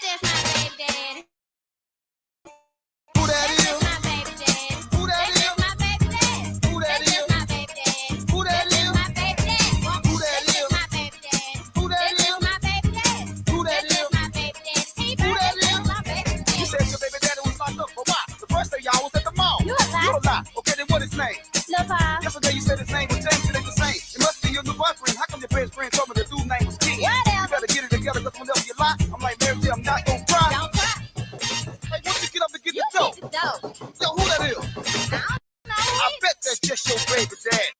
just my baby daddy. Who that That's is? just my baby daddy. Who that That's is? just my baby daddy. Who that That's is? just my baby daddy. Who that That's just is? my baby daddy. Who that That's is? just my baby daddy. Who that That's is? just my baby daddy. Who that That's is? just my baby daddy. Who that That's is? just my baby You daddy. said your baby daddy was locked up for what? The first day y'all was at the mall. You a lie. You a lie. Okay, then what his name? Lil Paul. Yesterday you said his name was James, it ain't the same. It must be your new boyfriend. How come your best friend told me the dude's name was Ken? You Whatever. better get it together, because whenever you lie, I'm like, Mary J, I'm not gonna cry. Don't cry. Hey, why don't you get up and get You the dough? get the dough. Yo, who that is? I don't know who I it is. bet that's just your baby dad.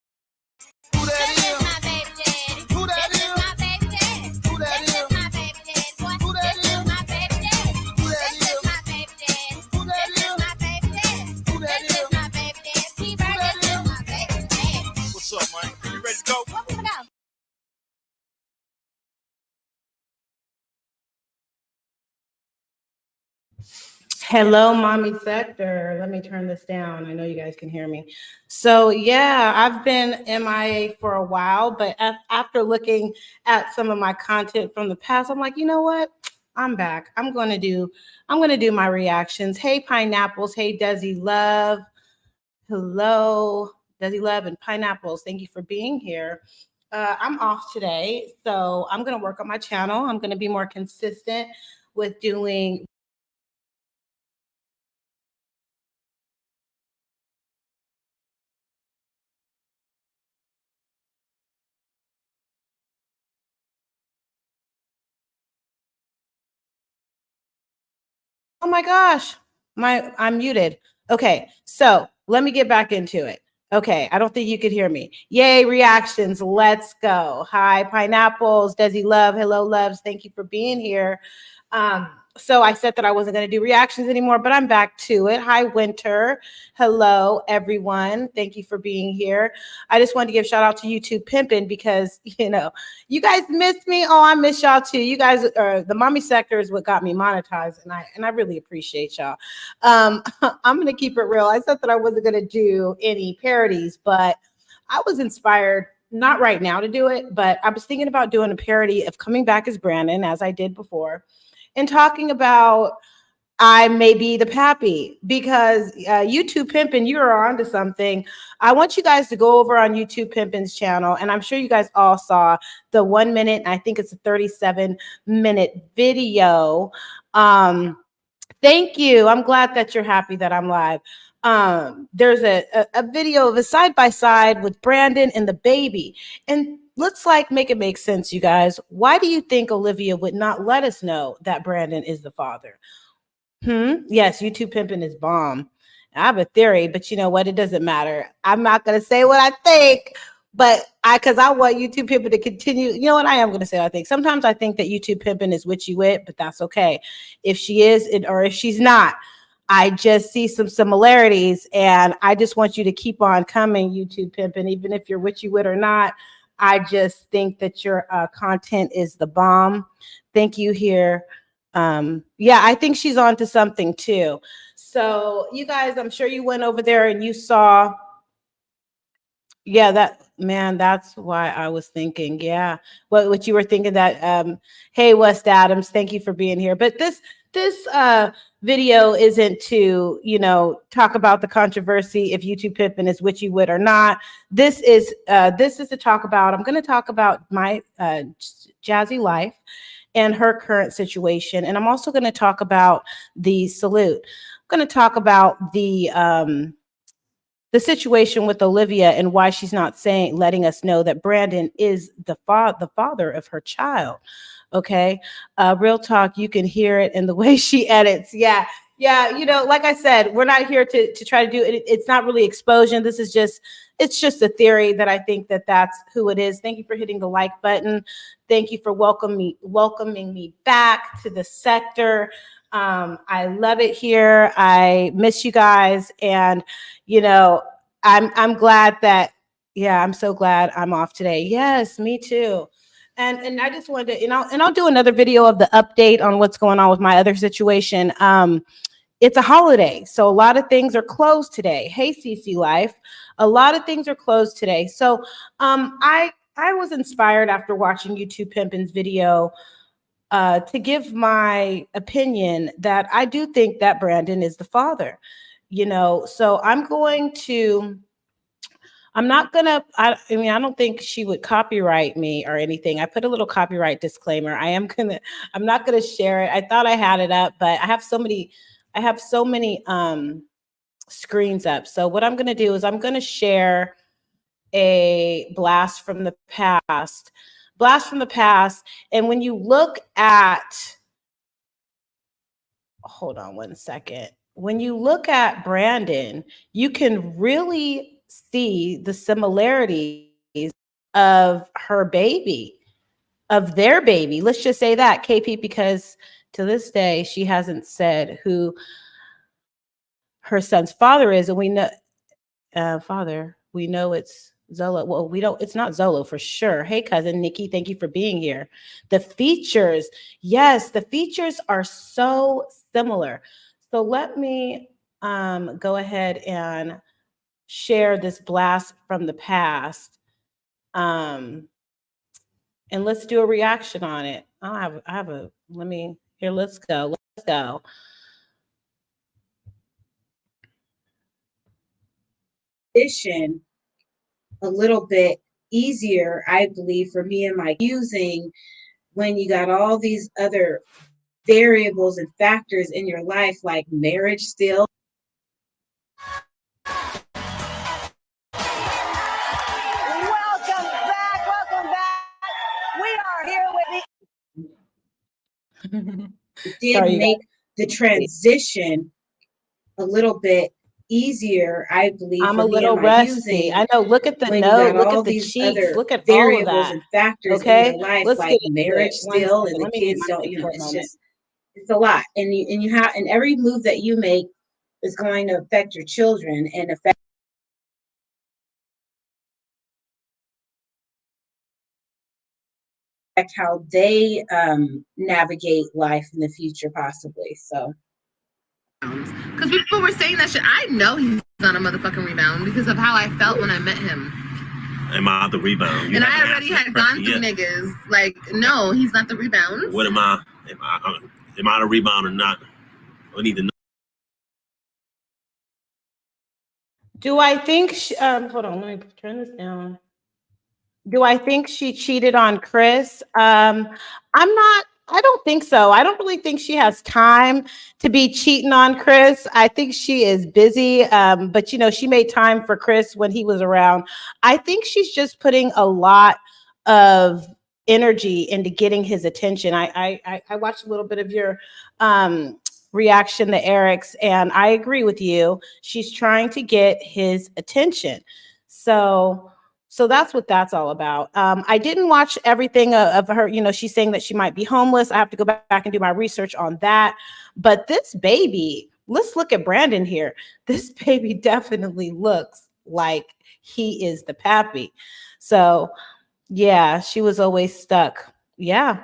Who that That's just is? my baby daddy. Who that That's just is? my baby daddy. Who that That's is? just my baby daddy. Boy, Who that that's is? just my baby daddy. Who that That's just is? my baby daddy. Who that That's just is? my baby daddy. Who that That's is? just my baby daddy. T-Bird, that that's just my baby daddy. What's up, man? You ready to go? Where we gonna go? Hello, mommy sector. Let me turn this down. I know you guys can hear me. So, yeah, I've been MIA for a while, but after looking at some of my content from the past, I'm like, you know what? I'm back. I'm going to do my reactions. Hey, pineapples. Hey, Desi Love. Hello, Desi Love and Pineapples. Thank you for being here. I'm off today, so I'm going to work on my channel. I'm going to be more consistent with doing. Oh my gosh, I'm muted. Okay, so let me get back into it. Okay, I don't think you could hear me. Yay, reactions. Let's go. Hi, pineapples, Desi Love. Hello, loves. Thank you for being here. So I said that I wasn't going to do reactions anymore, but I'm back to it. Hi, Winter. Hello, everyone. Thank you for being here. I just wanted to give shout out to YouTube Pimpin' because, you guys missed me. Oh, I miss y'all too. You guys are the mommy sector is what got me monetized, and I really appreciate y'all. I'm gonna keep it real. I said that I wasn't gonna do any parodies, but I was inspired, not right now to do it, but I was thinking about doing a parody of Coming Back as Brandon, as I did before, and talking about I may be the pappy because YouTube Pimpin', you are onto something. I want you guys to go over on YouTube Pimpin's channel, and I'm sure you guys all saw the 1 minute, I think it's a 37-minute video. Thank you. I'm glad that you're happy that I'm live. There's a video of a side-by-side with Brandon and the baby. And let's make it make sense, you guys. Why do you think Olivia would not let us know that Brandon is the father? Yes, YouTube Pimpin' is bomb. I have a theory, but you know what? It doesn't matter. I'm not going to say what I think, but because I want YouTube Pimpin' to continue. You know what? I am going to say what I think. Sometimes I think that YouTube Pimpin' is witchy wit, but that's okay. If she is or if she's not, I just see some similarities, and I just want you to keep on coming, YouTube Pimpin', even if you're witchy wit or not. I just think that your content is the bomb. Thank you here. Yeah, I think she's on to something too. So you guys, I'm sure you went over there and you saw, yeah, that's why I was thinking, yeah, what you were thinking that, hey, West Adams, thank you for being here. But this video isn't to, talk about the controversy if YouTube Pimpin' is witchy wit or not. This is to talk about, I'm going to talk about my jazzy life and her current situation. And I'm also going to talk about the salute. I'm going to talk about the situation with Olivia and why she's not letting us know that Brandon is the father of her child. Okay. Real talk. You can hear it in the way she edits. Yeah. Yeah. Like I said, we're not here to try to do it. It's not really exposure. It's just a theory that I think that that's who it is. Thank you for hitting the like button. Thank you for welcoming me back to the sector. I love it here. I miss you guys. And, I'm glad that, yeah, I'm so glad I'm off today. Yes, me too. And I just wanted to, I'll do another video of the update on what's going on with my other situation. It's a holiday, so a lot of things are closed today. Hey, CC Life, a lot of things are closed today. So I was inspired after watching YouTube Pimpin's video to give my opinion that I do think that Brandon is the father. So I'm not gonna. I mean, I don't think she would copyright me or anything. I put a little copyright disclaimer. I am gonna. I'm not gonna share it. I thought I had it up, but I have so many. I have so many screens up. So what I'm gonna do is I'm gonna share a blast from the past. Blast from the past. And when you look at, hold on one second. When you look at Brandon, you can really see the similarities of her baby, of their baby. Let's just say that, KP, because to this day, she hasn't said who her son's father is. And we know, father, we know it's Zolo. Well, we don't, it's not Zolo for sure. Hey, cousin Nikki, thank you for being here. The features, yes, the features are so similar. So let me go ahead and share this blast from the past. And let's do a reaction on it. Let me, here, let's go. Let's go. A little bit easier, I believe, for me and my using when you got all these other variables and factors in your life, like marriage still. Welcome back. Welcome back. We are here with It did make the transition a little bit easier, I believe. I'm a little rusty. I know. Look at the nose. Look at the cheeks. Look at all of that. And factors okay, in your life, let's like get marriage still, and the kids don't. You know, it's just it's a lot. And you have, and every move that you make is going to affect your children and affect how they navigate life in the future, possibly. So. Because people were saying that shit. I know he's not a motherfucking rebound because of how I felt when I met him. Am I the rebound? And I already had gone through niggas. Like, no, he's not the rebound. What am I? Am I the rebound or not? I need to know. Do I think? Hold on, let me turn this down. Do I think she cheated on Chris? I'm not. I don't think so. I don't really think she has time to be cheating on Chris. I think she is busy. But she made time for Chris when he was around. I think she's just putting a lot of energy into getting his attention. I watched a little bit of your reaction to Eric's, and I agree with you. She's trying to get his attention. So that's what that's all about. I didn't watch everything of her. She's saying that she might be homeless. I have to go back and do my research on that. But this baby, let's look at Brandon here. This baby definitely looks like he is the pappy. So yeah, she was always stuck. Yeah.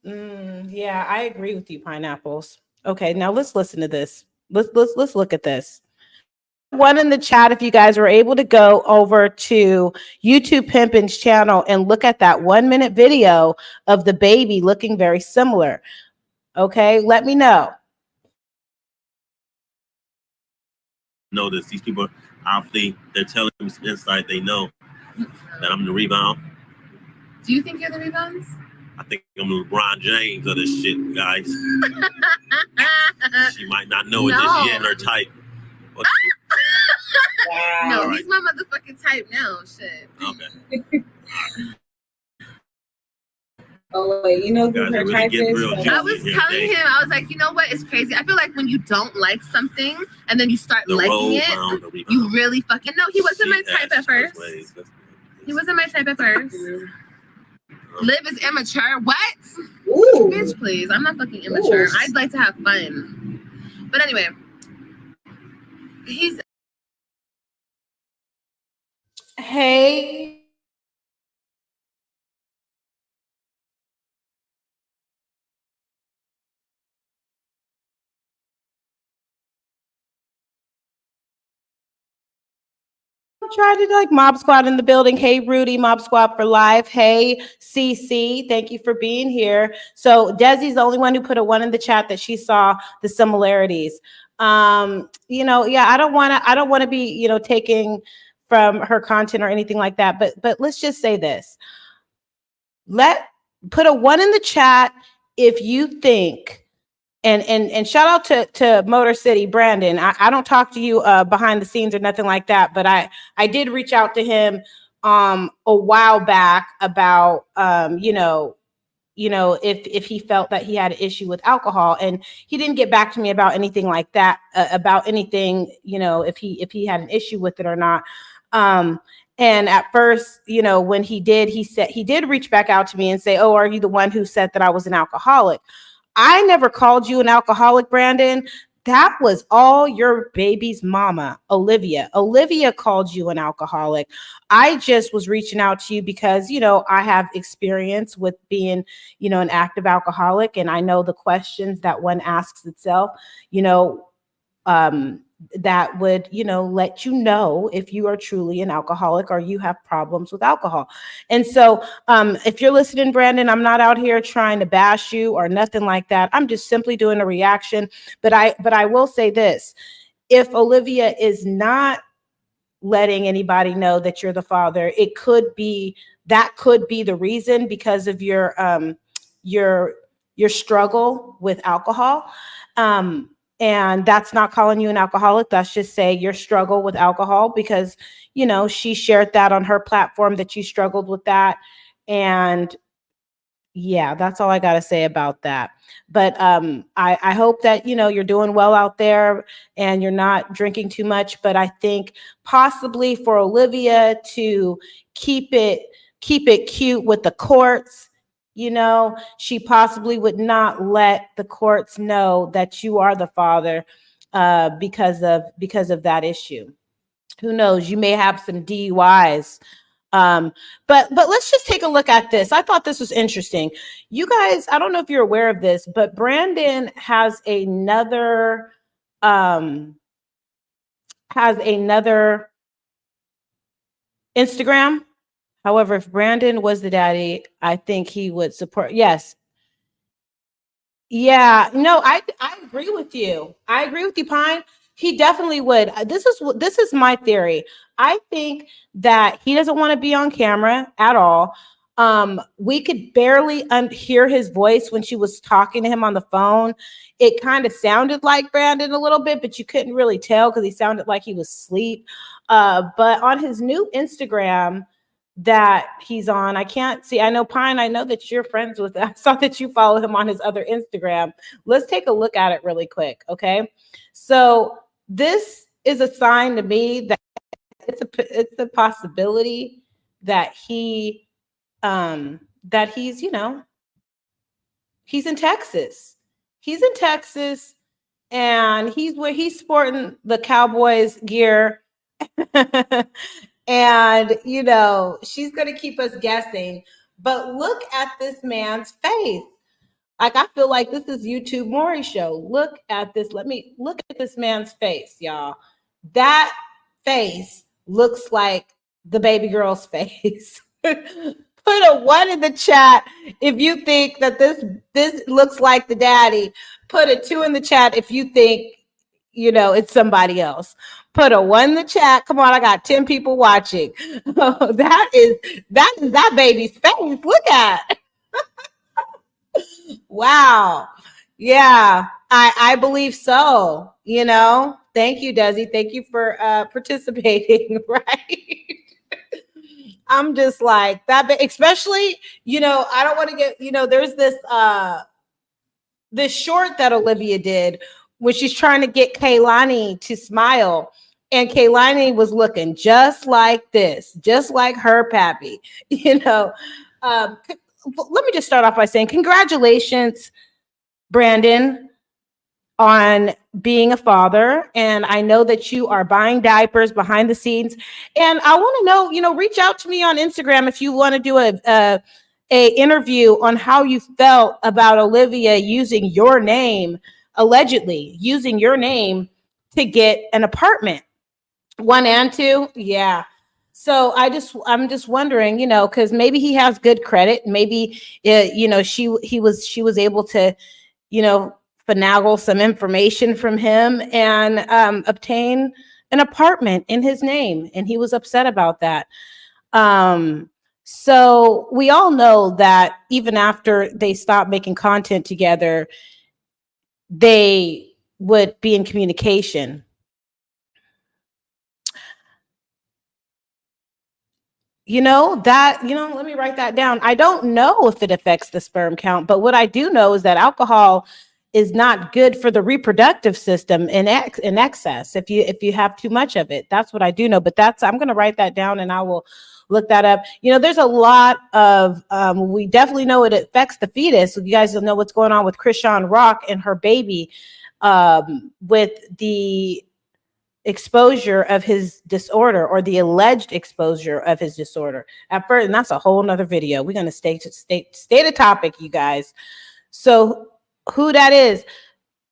Yeah, I agree with you, pineapples. Okay, now let's listen to this. Let's look at this. One in the chat, if you guys were able to go over to YouTube Pimpin's channel and look at that 1 minute video of the baby looking very similar. Okay, let me know. Notice these people, obviously, they're telling me some insight. They know that I'm the rebound. Do you think you're the rebounds? I think I'm the LeBron James of this shit, guys. She might not know it just yet. Her type. Wow. No, he's my motherfucking type now. Shit. Okay. Oh wait, you know who her really type is? I was telling him, I was like, you know what? It's crazy. I feel like when you don't like something and then you start liking it, you really fucking know. He wasn't my type at first. He wasn't my type at first. Liv is immature. What? Ooh. Bitch, please. I'm not fucking immature. Ooh. I'd like to have fun. But anyway, he's. Hey. Try to like Mob Squad in the building. Hey, Rudy, Mob Squad for life. Hey, CC, thank you for being here. So Desi's the only one who put a 1 in the chat that she saw the similarities. Yeah, I don't want to be, taking from her content or anything like that. But let's just say this. Put a 1 in the chat if you think. And shout out to Motor City, Brandon. I don't talk to you behind the scenes or nothing like that, but I did reach out to him a while back about if he felt that he had an issue with alcohol, and he didn't get back to me about anything like that, about anything, if he had an issue with it or not. And at first, when he did reach back out to me and say, "Oh, are you the one who said that I was an alcoholic?" I never called you an alcoholic, Brandon. That was all your baby's mama, Olivia. Olivia called you an alcoholic. I just was reaching out to you because, I have experience with being, an active alcoholic. And I know the questions that one asks itself, that would, let you know if you are truly an alcoholic or you have problems with alcohol. And so if you're listening, Brandon, I'm not out here trying to bash you or nothing like that. I'm just simply doing a reaction. But I will say this. If Olivia is not letting anybody know that you're the father, could be the reason, because of your struggle with alcohol. And that's not calling you an alcoholic. That's just say your struggle with alcohol, because, she shared that on her platform that you struggled with that. And yeah, that's all I got to say about that. But I hope that, you're doing well out there and you're not drinking too much. But I think possibly for Olivia to keep it cute with the courts, she possibly would not let the courts know that you are the father because of that issue. Who knows? You may have some DUIs. But let's just take a look at this. I thought this was interesting. You guys, I don't know if you're aware of this, but Brandon has another Instagram. However, if Brandon was the daddy, I think he would support. Yes. Yeah, no, I agree with you. I agree with you, Pine. He definitely would. This is my theory. I think that he doesn't want to be on camera at all. We could barely hear his voice when she was talking to him on the phone. It kind of sounded like Brandon a little bit, but you couldn't really tell because he sounded like he was asleep. But on his new Instagram that he's on, I can't see. I know, Pine, I know that you're friends with him. I saw that you follow him on his other Instagram. Let's take a look at it really quick. Okay. So this is a sign to me that it's a possibility that he's, he's in Texas. He's in Texas, and he's sporting the Cowboys gear. And, she's going to keep us guessing. But look at this man's face. Like, I feel like this is YouTube Maury show. Look at this. Let me look at this man's face, y'all. That face looks like the baby girl's face. Put a 1 in the chat if you think that this looks like the daddy. Put a 2 in the chat if you think, it's somebody else. Put a 1 in the chat. Come on, I got 10 people watching. That is that baby's face. Look at. Wow. Yeah, I believe so. Thank you, Desi. Thank you for participating. Right. I'm just like that, especially, I don't want to get, there's this short that Olivia did when she's trying to get Kaylani to smile. And Kaylani was looking just like this, just like her pappy, Let me just start off by saying congratulations, Brandon, on being a father. And I know that you are buying diapers behind the scenes. And I want to know, reach out to me on Instagram if you want to do a interview on how you felt about Olivia using your name, allegedly using your name to get an apartment. 1 and 2. Yeah. So I'm just wondering, because maybe he has good credit. Maybe, she was able to, you know, finagle some information from him and obtain an apartment in his name, and he was upset about that. Um, so we all know that even after they stopped making content together, they would be in communication. Let me write that down. I don't know if it affects the sperm count, but what I do know is that alcohol is not good for the reproductive system in excess if you have too much of it. That's what I do know, but I'm going to write that down and I will look that up. There's a lot of we definitely know it affects the fetus. You guys will know what's going on with Krishan Rock and her baby with the exposure of his disorder, or the alleged exposure of his disorder at first. And that's a whole nother video. We're going to stay the topic, you guys. So who that is,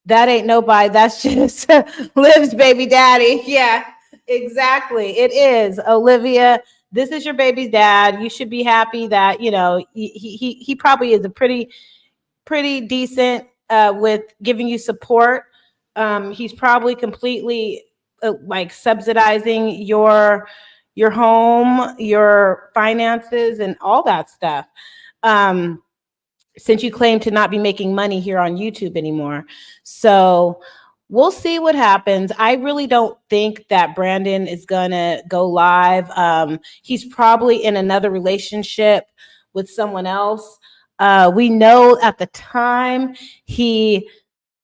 that ain't nobody. That's just Liv's baby daddy. Yeah, exactly. It is Olivia. This is your baby's dad. You should be happy that, he probably is a pretty decent with giving you support. He's probably completely like subsidizing your home, your finances, and all that stuff. Since you claim to not be making money here on YouTube anymore. So we'll see what happens. I really don't think that Brandon is gonna go live. He's probably in another relationship with someone else. We know at the time he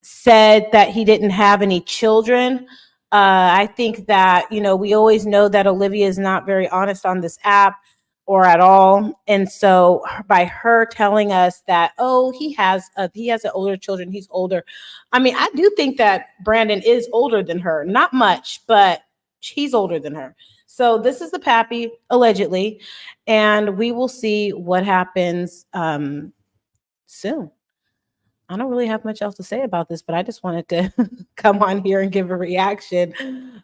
said that he didn't have any children. I think that, we always know that Olivia is not very honest on this app or at all. And so by her telling us that, oh, he has an older children, he's older. I mean, I do think that Brandon is older than her, not much, but he's older than her. So this is the pappy, allegedly, and we will see what happens soon. I don't really have much else to say about this, but I just wanted to come on here and give a reaction.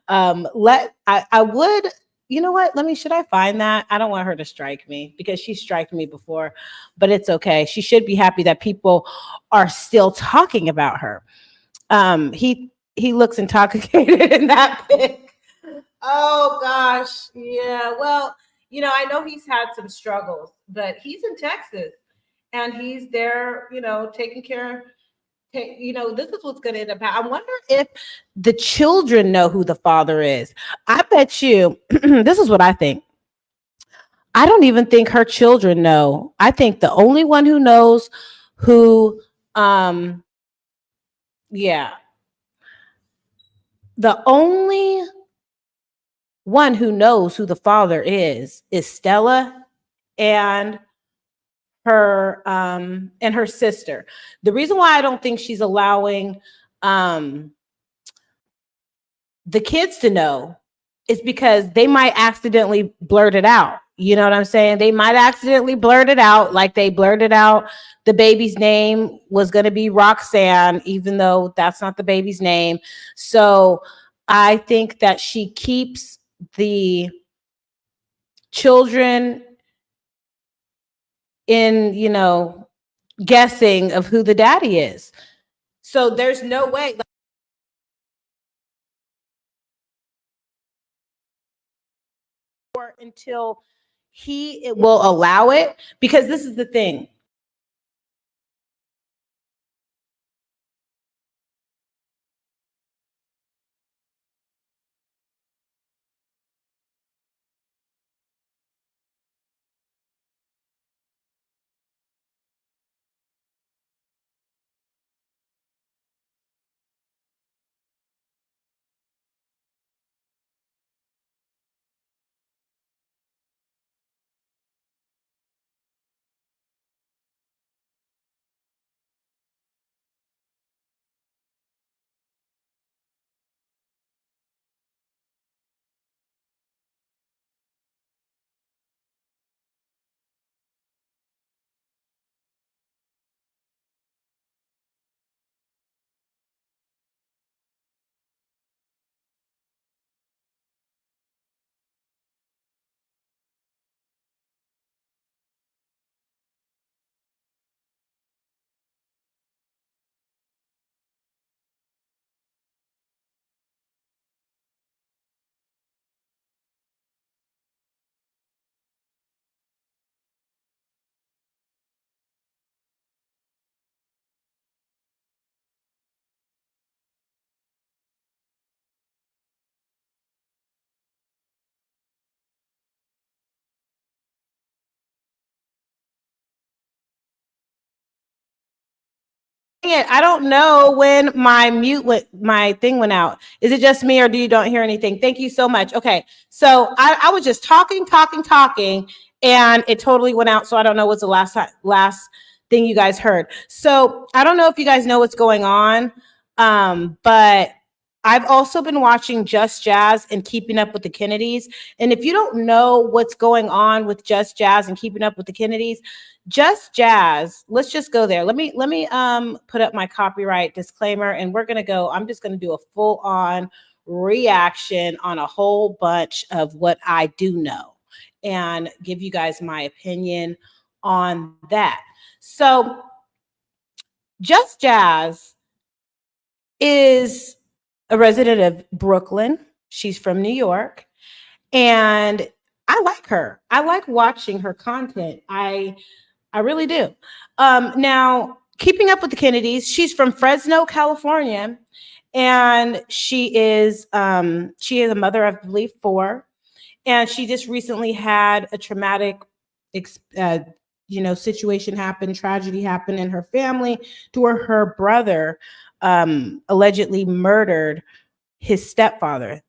I would, you know what? Should I find that? I don't want her to strike me because she struck me before, but it's okay. She should be happy that people are still talking about her. He looks intoxicated in that pic. Oh gosh. Yeah. Well, I know he's had some struggles, but he's in Texas and he's there, taking care. This is what's going to end up. I wonder if the children know who the father is. I bet you. This is what I think. I don't even think her children know. I think the only one who knows who, yeah, the only one who knows who the father is Stella and her sister. The reason why I don't think she's allowing the kids to know is because they might accidentally blurt it out. You know what I'm saying? They might accidentally blurt it out, like they blurted out the baby's name was going to be Roxanne, even though that's not the baby's name. So I think that she keeps the children in, guessing of who the daddy is. So there's no way. Until it will allow it, because this is the thing. it. I don't know when my thing went out. Is it just me or do you don't hear anything? Thank you so much. Okay. So I was just talking, and it totally went out. So I don't know what's the last thing you guys heard. So I don't know if you guys know what's going on. But I've also been watching Just Jazz and Keeping Up with the Kennedies. And if you don't know what's going on with Just Jazz and Keeping Up with the Kennedies, Just Jazz, let's just go there. Let me put up my copyright disclaimer, and I'm just gonna do a full-on reaction on a whole bunch of what I do know and give you guys my opinion on that. So Just Jazz is a resident of Brooklyn. She's from New York. And I like her. I like watching her content. I really do. Now, Keeping Up with the Kennedys, she's from Fresno, California. And she is a mother of, I believe, 4. And she just recently had a traumatic situation happen, tragedy happen in her family, to where her brother allegedly murdered their stepfather.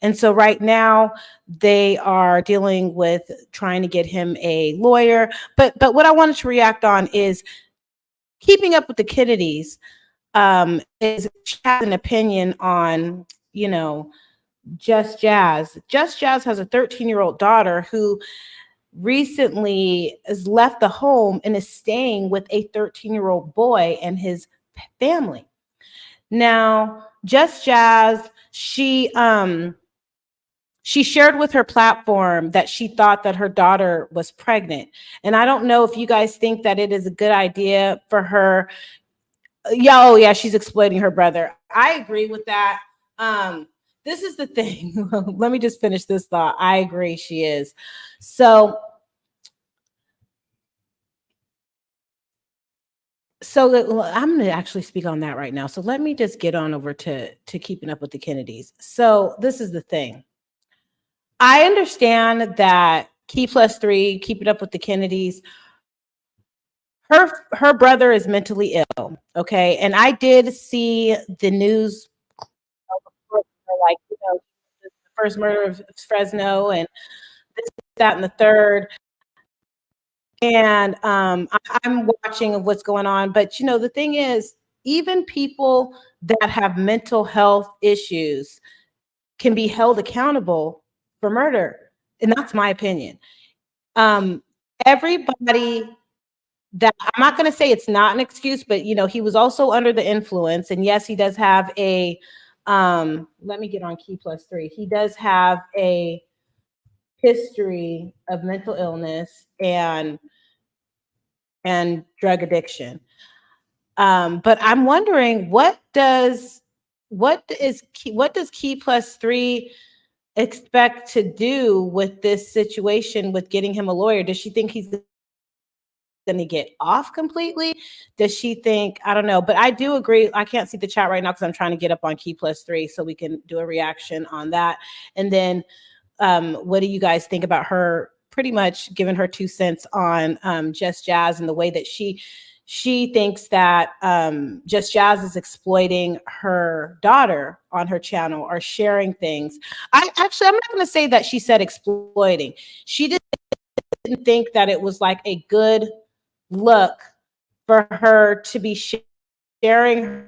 And so right now they are dealing with trying to get him a lawyer. But what I wanted to react on is Keeping Up with the Kennedys. She has an opinion on, Just Jazz. Just Jazz has a 13-year-old daughter who recently has left the home and is staying with a 13-year-old boy and his family. Now, Just Jazz, she shared with her platform that she thought that her daughter was pregnant. And I don't know if you guys think that it is a good idea for her. Yeah, she's exploiting her brother. I agree with that. This is the thing. Let me just finish this thought. I agree she is. So I'm going to actually speak on that right now. So let me just get on over to Keeping Up with the Kennedys. So this is the thing. I understand that Key+3, Keeping Up with the Kennedys, her brother is mentally ill. Okay. And I did see the news, like, the first murder of Fresno and this, that, and the third. And I'm watching what's going on. But, the thing is, even people that have mental health issues can be held accountable for murder. And that's my opinion. Everybody that, I'm not going to say it's not an excuse, but, he was also under the influence. And yes, he does have a, let me get on Key+3. He does have a history of mental illness and drug addiction. But I'm wondering, what does Key+3 expect to do with this situation with getting him a lawyer? Does she think he's going to get off completely? Does she think, I don't know, but I do agree. I can't see the chat right now because I'm trying to get up on Key+3 so we can do a reaction on that. And then what do you guys think about her pretty much giving her 2 cents on Just Jazz and the way that she thinks that Just Jazz is exploiting her daughter on her channel or sharing things. I'm not going to say that she said exploiting. She didn't think that it was like a good look for her to be sharing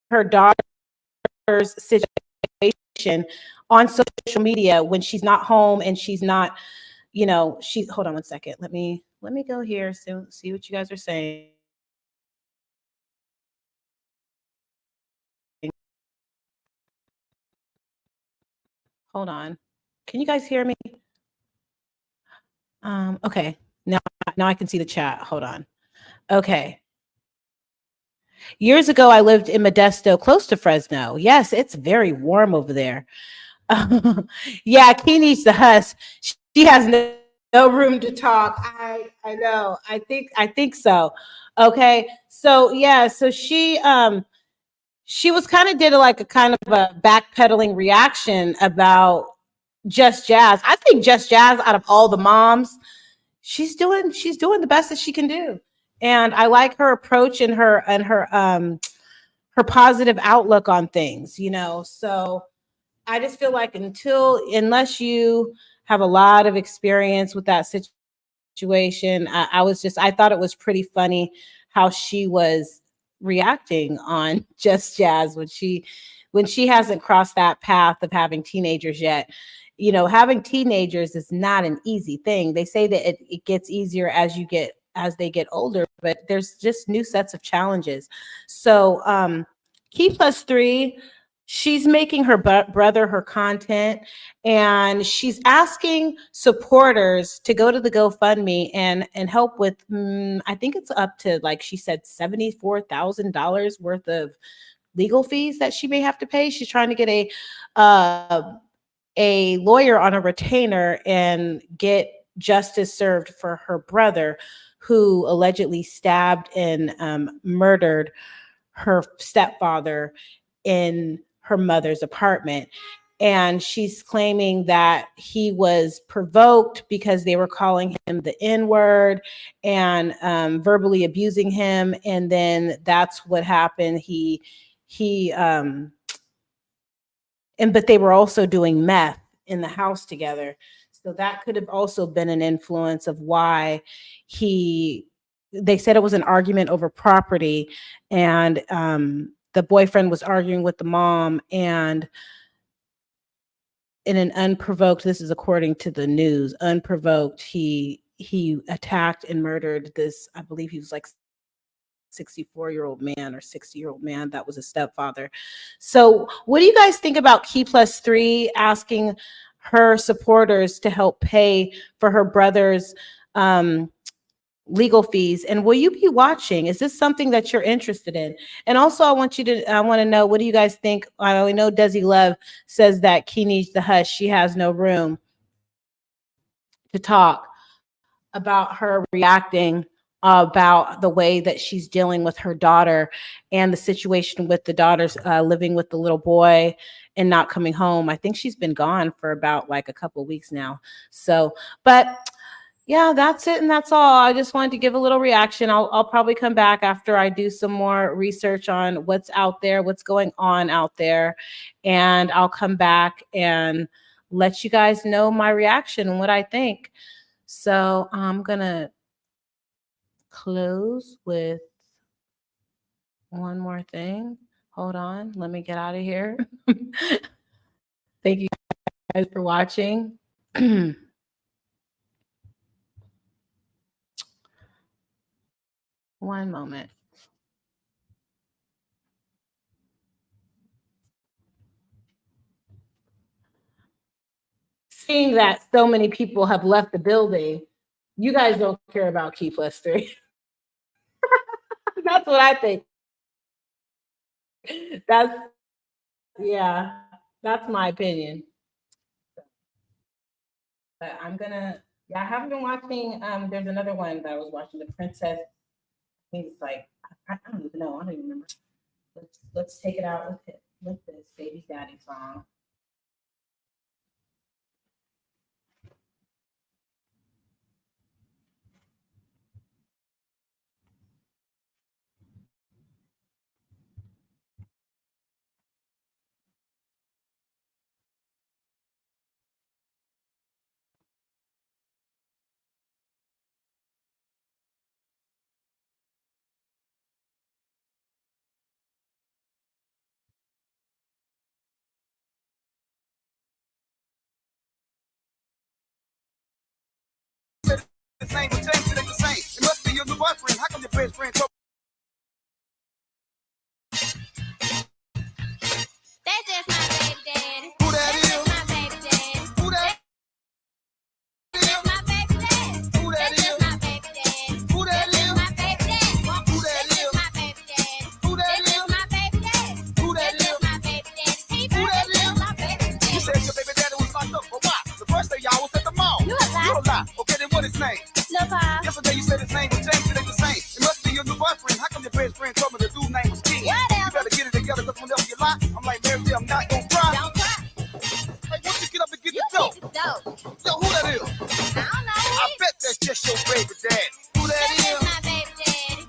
her daughter's situation on social media when she's not home and she's not, hold on one second. Let me go here, so see what you guys are saying. Hold on. Can you guys hear me? Okay. Now I can see the chat. Hold on. Okay. Years ago, I lived in Modesto, close to Fresno. Yes, it's very warm over there. Yeah, Kennedies the Huss. She has no room to talk. I know. I think so. Okay. So yeah. So she was did a kind of a backpedaling reaction about Just Jazz. I think Just Jazz, out of all the moms, she's doing the best that she can do. And I like her approach and her positive outlook on things, you know. So I just feel like unless you have a lot of experience with that situation, I thought it was pretty funny how she was reacting on Just Jazz when she hasn't crossed that path of having teenagers yet. You know, having teenagers is not an easy thing. They say that it gets easier as they get older, but there's just new sets of challenges. So Key Plus 3, she's making her brother her content, and she's asking supporters to go to the GoFundMe and help with I think it's up to, like she said, $74,000 worth of legal fees that she may have to pay. She's trying to get a lawyer on a retainer and get justice served for her brother, who allegedly stabbed and murdered her stepfather in her mother's apartment. And she's claiming that he was provoked because they were calling him the N-word and verbally abusing him. And then that's what happened. But they were also doing meth in the house together. So that could have also been an influence of why they said it was an argument over property, and the boyfriend was arguing with the mom, and in an unprovoked, this is according to the news, unprovoked, he attacked and murdered this, I believe he was like 64-year-old man or 60-year-old man that was a stepfather. So what do you guys think about Key Plus 3 asking her supporters to help pay for her brother's legal fees? And will you be watching? Is this something that you're interested in? And also I want to know, what do you guys think? I know Desi Love says that Key needs the hush. She has no room to talk about her reacting about the way that she's dealing with her daughter and the situation with the daughters living with the little boy and not coming home. I think she's been gone for about like a couple of weeks now. So, but yeah, that's it. And that's all. I just wanted to give a little reaction. I'll probably come back after I do some more research on what's out there, what's going on out there. And I'll come back and let you guys know my reaction and what I think. So I'm going to close with one more thing. Hold on. Let me get out of here. Thank you guys for watching. One moment. Seeing that so many people have left the building, you guys don't care about Key Plus 3. That's what I think. That's my opinion. But I haven't been watching. There's another one that I was watching, The Princess. I think it's like, I don't even know. I don't even remember. Let's take it out with this Baby Daddy song. His name was James, it ain't the same. It must be your new boyfriend. How come your best friend told That's just my baby daddy. who that That's is? just my baby daddy. Who that is? That's my baby daddy. Who that That's just is? my baby daddy. Who that That's just is? my baby daddy. Who that That's is? just my baby daddy. Who that That's is? just my baby daddy. Who that That's is? just my baby daddy. He Who that that's just is? my baby You daddy. said your baby daddy was locked up for what? The first day y'all was at the mall. You a lie. You a lie. Okay, then what his name? Lil' Pa. Yesterday you said his name was James, it ain't the same. It must be your new boyfriend. How come your best friend told me the dude's name was Ken? You Whatever. better get it together, because whenever you lie, I'm like, Mary J, I'm not gonna cry. Don't cry. Hey, why don't you get up and get You the dope? get the dope. Yo, who that is? I don't know. I bet that's just your baby daddy. Who that That's is? just my baby daddy.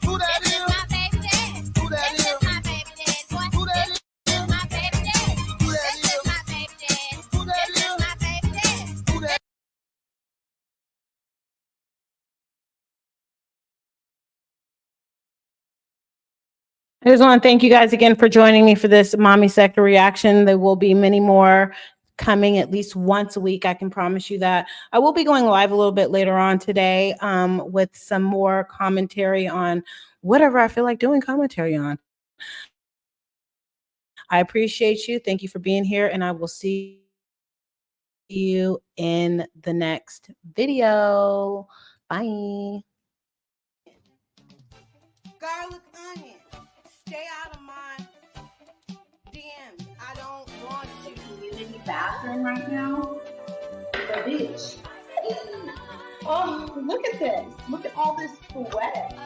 I just want to thank you guys again for joining me for this mommy sector reaction. There will be many more coming at least once a week. I can promise you that. I will be going live a little bit later on today with some more commentary on whatever I feel like doing commentary on. I appreciate you. Thank you for being here, and I will see you in the next video. Bye. Garlic onion. Stay out of my DMs. I don't want you in the bathroom right now. The bitch. Oh, look at this. Look at all this sweat.